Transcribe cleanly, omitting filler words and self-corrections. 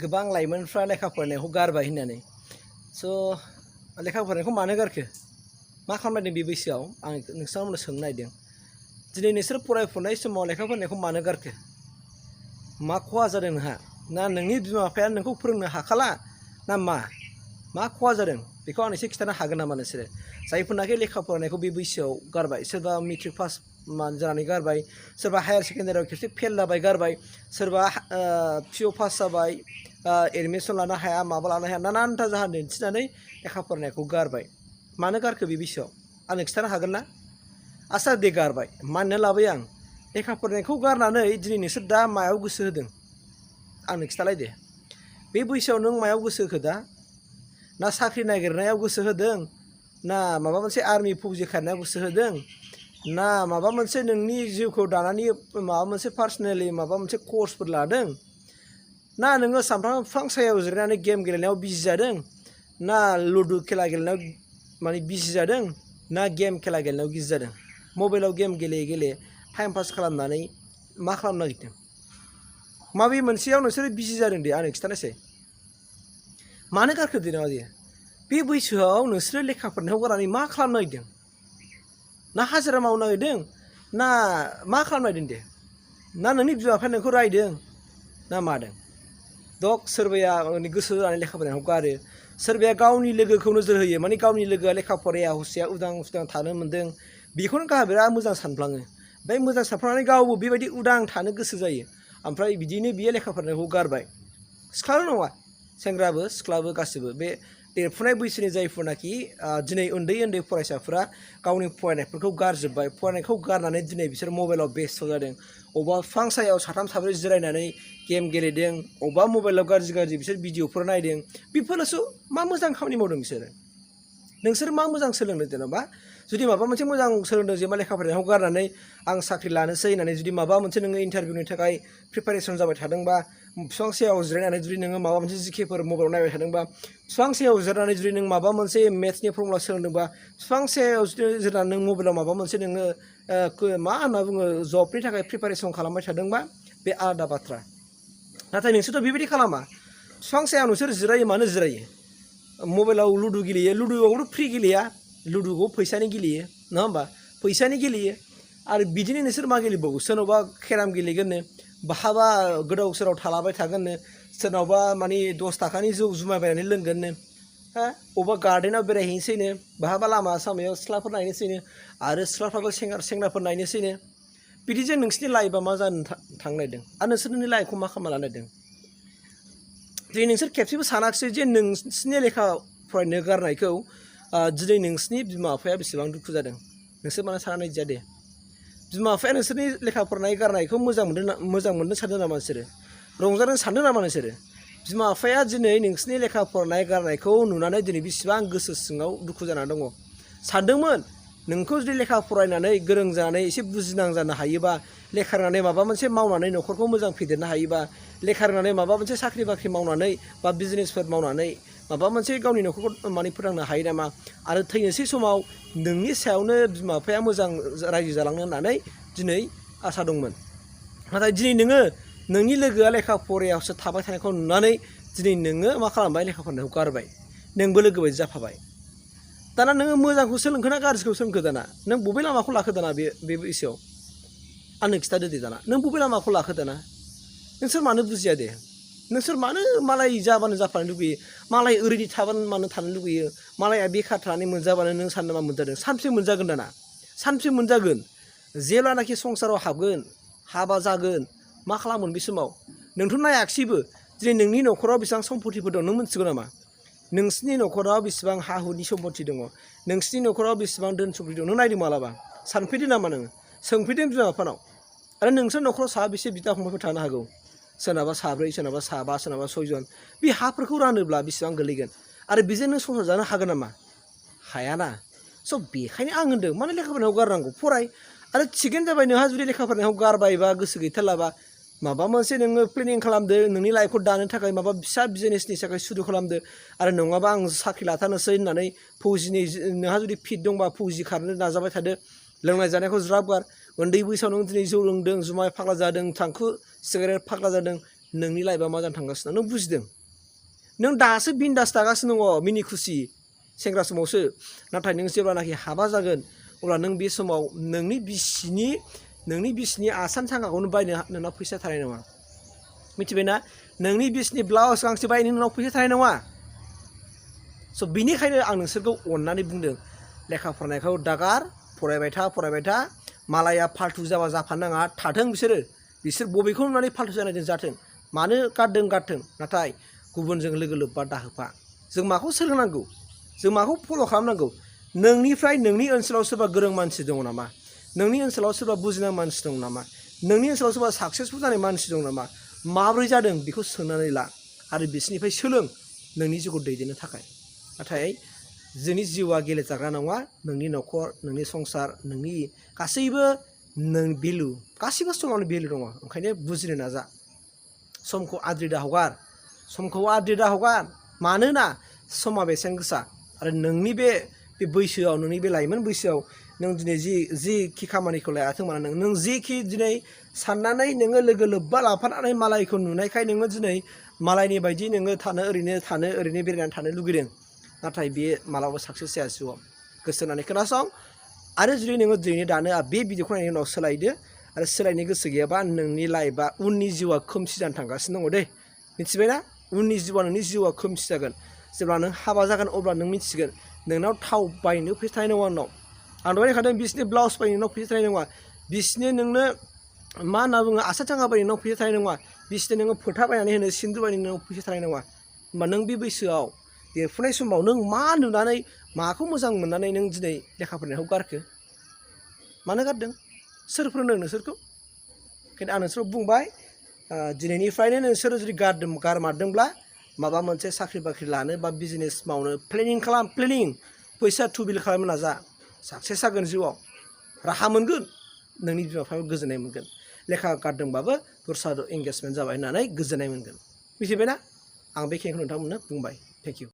गोबां लाइमोनफ्रा लेखा फरायनायखौ गारबाय होननानै स' लेखा फरायनायखौ मानो गारखो मा खालामनायदों बे बैसोआव आं नोंसांमोननो सोंनो नागिरदों दिनै नोंसोर फरायफुनाय समाव लेखा फरायनायखौ मानो गारखो मा खहा जादों नोंहा ना नोंनि बिमा बिफाया नोंखौ फोरोंनो हाखाला ना मा खहा जादों बेखौ आं एसे खिन्थानो हागोन नामा नोंसोरो जायफोरनाखि लेखा फरायनायखौ बे बैसोआव गारबाय सोरबा मेट्रिक पास जानानै गारबाय सोरबा हायार सेकेन्डारियाव खेबसे फेल जाबाय गारबाय सोरबा पिअ पास जाबाय एडमिसन लानो हाया माबा लानो हाया नानानथा जाहोन दिन्थिनानै लेखा फरायनायखौ गारबाय मानो गारखो बे बैसोआव आंनो खिन्थानो हागोन ना आसा दे गारबाय मानिना लाबाय आं लेखा फरायनायखौ गारनानै दिनै नोंसोर दा मायाव गोसो होदों आंनो खिन्थालाय दे बे बैसोआव नों मायाव गोसो होखो दा ना साख्रि नागिरनायाव गोसो होदों ना माबा मोनसे आर्मि फौजि खारनायाव गोसो होदों ना माबा मोनसे नोंनि जिउखौ दानानै माबा मोनसे पार्सनेलि माबा मोनसे कर्सफोर लादों ना नोङो सानफ्रामबो बिफां सायाव जिरायनानै गेम गेलेनायाव बिजि जादों ना लुडु खेला गेलेनायाव माने बिजि जादों ना गेम खेला गेलेनायाव बिजि जादों मबाइलाव गेम गेले टाइम पास खालामनानै मा खालामनो नागिरदों माबे मोनसेयाव नोंसोरो बिजि जादों दे आंनो खिन्थानोसै मानो गारखो दे नामा बे बैसोआव नोंसोरो लेखा फरायनायखौ गारनानै मा खालामनो नागिरदों ना हाजिरा मावनो नागिरदों ना मा खालामनो नागिरदों दे ना नोंनि बिमा बिफाया नोंखौ रायदों ना मादों दक सोरबाया गोसो जानानै लेखा फरायनायखौ गारो सोरबाया गावनि लोगोखौ नोजोर होयो माने गावनि लोगोआ लेखा फराया हसिया उदां थानो मोन्दों बेखौनो गावहा बिराद मोजां सानफ्लाङो ओमफ्राय मोजां सानफ्लांनानै गावबो बेबायदि उदां थानो गोसो जायो ओमफ्राय बिदिनो बियो लेखा फरायनायखौ गारबाय सिख्लाल' नङा सेंग्राबो सिख्लाबो गासिबो बे देरफुनाय बैसोनि जायफोरनाखि दिनै उन्दै फरायसाफोरा गावनि फरायनायफोरखौ गारजोब्बाय फरायनायखौ गारनानै दिनै बिसोर मबाइलाव बेस्थ' जादों अबेबा बिफां सायाव साथाम साब्रै जिरायनानै गेम गेलेदों अबेबा मबाइलाव गाज्रि बिसोर भिडिअफोर नायदों बेफोरसो मा मोजां खामानि मावदों बिसोरो नोंसोर मा मोजां सोलोंदों जेनेबा जुदि माबा मोनसे मोजां सोलोंदों जेनेबा लेखा फरायनायखौ गारनानै आं साख्रि लानोसै होननानै जुदि माबा मोनसे नोङो इन्टारभिउनि थाखाय प्रिपारेसन जाबाय थादोंबा बिफां सायाव जिरायनानै जुदि नोङो माबा मोनसे जिकेफोर मबाइलाव नायबाय थादोंबा बिफां सायाव जिरायनानै जुदि नों माबा मोनसे मेथ्सनि फर्मुला सोलोंदोंबा बिफां सायाव जुदि जिरायनानै नों मबाइलाव माबा मोनसे नोङो मा होनना बुङो जबनि थाखाय प्रिपारेसन खालामबाय थादोंबा बे आलादा बाथ्रा नाथाय नोंसोरथ' बेबायदि खालामा बिफां सायाव नोंसोर जिरायो मानो जिरायो मबाइलाव लुडु गेलेयो लुडुआवथ' फ्रि गेलेया लुडुखौ फैसानि गेलेयो नङा होमबा फैसानि गेलेयो आरो बिदिनो नोंसोर मा गेलेबावो सोरनावबा केराम गेलेगोननो बहाबा गोदाव सोराव थालाबाय थागोननो सोरनावबा माने 10 थाखानि जौ जुमाय बायनानै लोंगोननो अबेबा गार्डेनाव बेरायहैनोसैनो बहाबा लामा सामायाव सिख्लाफोर नायनोसैनो आरो सिख्लाफ्राबो सेंग्राफोर नायनोसैनो बिदिजों नोंसोरनि लाइफआ मा जानो थांनो नागिरदों आरो नोंसोरनि लाइफखौ मा खालामना लानो नागिरदों दिनै नोंसोर खेबसेबो सानाखिसै जे नोंसोरनि लेखा फरायनो गारनायखौ दिनै नोंसोरनि बिमा बिफाया बेसेबां दुखु जादों नोंसोर मानो साननानै जाया दे बिमा बिफाया नोंसोरनि लेखा फरायनाय गारनायखौ मोजां मोननो सानदों नामा नोंसोरो रंजानो सानदों नामा नोंसोरो बिमा बिफाया दिनै नोंसोरनि लेखा फरायनाय गारनायखौ नुनानै दिनै बेसेबां गोसो सिङाव दुखु जानानै दङ सानदोंमोन नोंखौ जुदि लेखा फरायनानै गोरों जानानै एसे बुजिनां जानो हायोबा लेखा रोंनानै माबा मोनसे मावनानै न'खरखौ मोजां फेदेरनो हायोबा लेखा रोंनानै माबा मोनसे साख्रि बाख्रि मावनानै बा बिजनेसफोर मावनानै माबा मोनसे गावनि न'खरखौ माने फोथांनो हायो नामा आरो थैनोसै समाव नोंनि सायावनो बिमा बिफाया मोजां रायजो जालांनो होननानै दिनै आसा दंमोन नाथाय दिनै नोङो नोंनि लोगोआ लेखा फरायावसो थाबाय थानायखौ नुनानै दिनै नोङो मा खालामबाय लेखा फरायनायखौ गारबाय नोंबो लोगो बायदि जाफाबाय दाना नोङो मोजांखौ सोलोंखो ना गाज्रिखौ सोलोंखो दाना नों बबे लामाखौ लाखो दाना बे बैसोआव आंनो खिथादो दे दाना नों बबे लामाखौ लाखो दाना नोंसोर मानो बुजिया दे नोंसोर मानो मालाय जाबानो जाफानो लुगैयो मालाय ओरैनो थाबानो मानो थानो लुगैयो मालाया बेखार थानानै मोनजाबानो नों साननो मा मोनजादों सानसे मोनजागोन दाना सानसे मोनजागोन जेब्लानाखि संसाराव हाबगोन हाबा जागोन मा खालामगोन बे समाव नोंथ' नायाखिसैबो दिनै नोंनि न'खराव बेसेबां सम्पतिफोर दं नों मिथिगौ नामा नोंसिनि न'खराव बेसेबां हा हुनि सम्पति दङ नोंसिनि न'खराव बेसेबां धोन सम्पति दं नों नायदों मालाबा सानफैदो नामा नोङो सोंफैदों बिमा बिफानाव आरो नोंसोर न'खराव साबेसे बिदा फंबायफोर थानो हागौ सोरनाबा 4 सोरनाबा 5 सोरनाबा 6 जन बे हाफोरखौ रानोब्ला बेसेबां गोलैगोन आरो बेजों नों संसार जानो हागोन नामा हायाना स' बेखायनो आं होनदों मानो लेखा फरायनायाव गारनांगौ फराय आरो थिगैनो जाबाय नोंहा जुदि लेखा फरायनायाव गारबायबा गोसो गैथारलाबा माबा मोनसे नोङो प्लेनिं खालामदो नोंनि लाइफखौ दानो थाखाय माबा फिसा बिजनेसनि थाखाय सुरु खालामदो आरो नङाबा आं साख्रि लाथारनोसै होननानै फौजिनि नोंहा जुदि फिट दंबा फौजि खारनो नाजाबाय थादो लोंनाय जानायखौ ज्राब गार उन्दै बैसोआव नों दिनै जौ लोंदों जुमाय फाग्ला जादों थांखु सिगारेट फाग्ला जादों नोंनि लाइफआ मा जानो थांगासिनो नों बुजिदों नों दासो बिन्दास दागासिनो दङ मिनि खुसि सेंग्रा समावसो नाथाय नों जेब्लानाखि हाबा जागोन अब्ला नों बे समाव नोंनि बिसिनि आसान सांखाखौनो बायनो नोंनाव फैसा थानाय नङा मिथिबायना नोंनि बिसिनि ब्लाउस गांसे बायनो नोंनाव फैसा थानाय नङा स' बिनिखायनो आं नोंसोरखौ अननानै बुंदों लेखा फरायनायखौ दागार फरायबाय था मालाया फाल्थु जाबा जाफानो नाङा थाथों बिसोर बबेखौ नुनानै फाल्थु जानायजों जाथों मानो गारथों नाथाय गुबुनजों लोगो लोब्बा दाहोफा जों माखौ सोलोंनांगौ जों माखौ फल' खालामनांगौ नोंनिफ्राय नोंनि ओनसोलाव सोरबा गोरों मानसि दङ नामा नोंनि ओनसोलाव सोरबा बुजिनाय मानसि दं नामा नोंनि ओनसोलाव सोरबा साक्सेसफुल जानाय मानसि दं नामा माब्रै जादों बेखौ सोंनानै ला आरो बिसोरनिफ्राय सोलों नोंनि जिउखौ दैदेननो थाखाय नाथाय जोंनि जिउआ गेलेजाग्रा नङा नोंनि न'खर नोंनि संसार नोंनि गासैबो भेलु गासैबो समावनो भेलु दङ ओंखायनो बुजिनो नाजा समखौ आद्रि दा हगार मानोना समा बेसेन गोसा आरो नोंनि बे बैसोआव नोंनि बे लाइमोन बैसोआव नों दिनै जिखि खामानिखौ लायाथों मानो नों जिखि दिनै साननानै नोङो लोगो लोब्बा लाफानानै मालायखौ नुनायखाय नोङो दिनै मालायनि बायदि नोङो ओरैनो बेरायनानै थानो लुगैदों नाथाय बे मालाबाबो साक्सेस जाया जिउआव गोसो होनानै खोनासं आरो जुदि नोङो दिनै दानो बे भिडिअखौ नायनायनि उनाव सोलायदो आरो सोलायनो गोसो गैयाबा नोंनि लाइफआ उननि जिउआ खोमसि जानो थांगासिनो दङ दे मिथिबायना उननि जिउआ खोमसि जागोन जेब्ला नों हाबा जागोन अब्ला नों मिथिगोन नोंनाव थाव बायनो फैसा थानाय नङा आंनाव आं दहाय होनखादों बिसिनि ब्लाउस बायनो फैसा थानाय नङा बिसिनि नोंनो मा होनना बुङो आसान सांखा बायनो फैसा थानाय नङा बिसिनि नोङो फोथा बायनानै होनो सिन्दुर बायनो नोंनाव फैसा थानाय नङा होमबा नों बे बैसोआव देरफुनाय समाव नों मा नुनानै माखौ मोजां मोननानै नों दिनै लेखा फरायनायखौ गारखो मानो गारदों सोर फोरोंदों नोंसोरखौ ओंखायनो आं नोंसोरखौ बुंबाय दिनैनिफ्रायनो नोंसोरो जुदि गारमारदोंब्ला माबा मोनसे साख्रि बाख्रि लानो बा बिजनेस मावनो प्लेनिं फैसा थुबिल खालामनो नाजा साक्सेस जागोन जिउआव राहा मोनगोन नोंनि बिमा बिफायाबो गोजोननाय मोनगोन लेखा गारदोंबाबो दस्रा एंगेजमेन्ट जाबाय होननानै गोजोननाय मोनगोन मिथिबायना आं बेखिनिखौ नोंथांमोननो बुंबाय थेंक इउ